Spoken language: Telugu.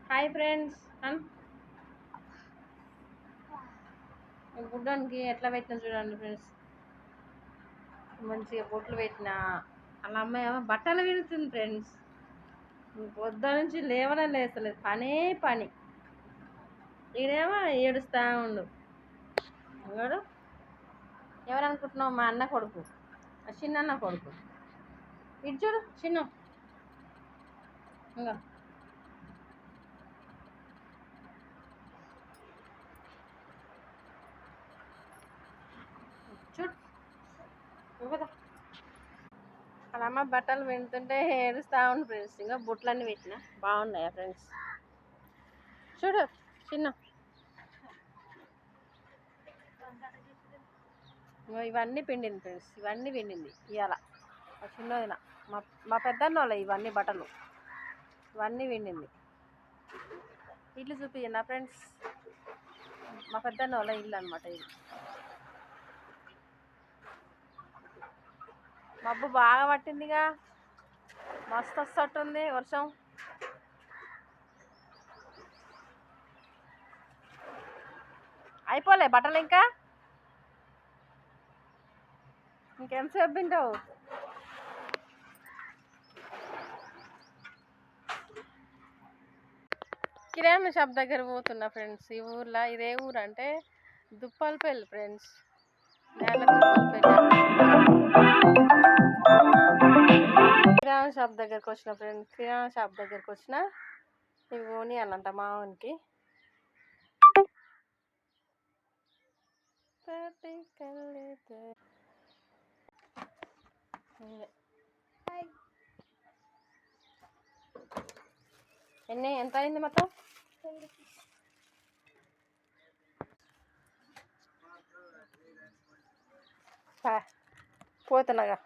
Hi friends. గుడ్డానికి ఎట్లా పెట్టినా చూడండి ఫ్రెండ్స్. మంచిగా బొట్లు పెట్టిన అలా అమ్మాయి బట్టలు విడుతుంది ఫ్రెండ్స్. పొద్దు నుంచి లేవనే లేస్తలేదు, పనే పని. ఈడేమో ఏడుస్తా ఉండు. ఎవడు ఎవరనుకుంటున్నావు? మా అన్న కొడుకు, చిన్న కొడుకు. ఇటు చూడు చిన్న, ఇంకా చూడు కదా. అలా అమ్మ బట్టలు వింటుంటే ఏడుస్తా ఉండు ఫ్రెండ్స్. ఇంకా బొట్లన్నీ పెట్టిన బాగున్నాయా ఫ్రెండ్స్? చూడు చిన్న, ఇవన్నీ పిండింది ఫ్రెండ్స్. ఇవన్నీ పిండింది ఇవాళ చిన్నదిన. మా పెద్దన్న వాళ్ళ ఇవన్నీ బట్టలు, ఇవన్నీ పిండింది. ఇల్లు చూపించండి ఫ్రెండ్స్. మా పెద్దన్న వాళ్ళ ఇల్లు అనమాట ఇది. మబ్బు బాగా పట్టిందిగా, మస్తు వస్తట్టుంది వర్షం. అయిపోలే బట్టలు, ఇంకెంతసేపు తింటావు? కిరాణా షాప్ దగ్గర పోతున్నా ఫ్రెండ్స్. ఈ ఊర్లో ఇదే ఊరు అంటే దుప్పల్పల్లి ఫ్రెండ్స్. కిరాణా షాప్ దగ్గరకు వచ్చిన ఫ్రెండ్స్. కిరాణా షాప్ దగ్గరకు వచ్చిన ఇవి కొని అన్నంట మావానికి. ఎంత అయింది మొత్తం? పోతున్నాగా.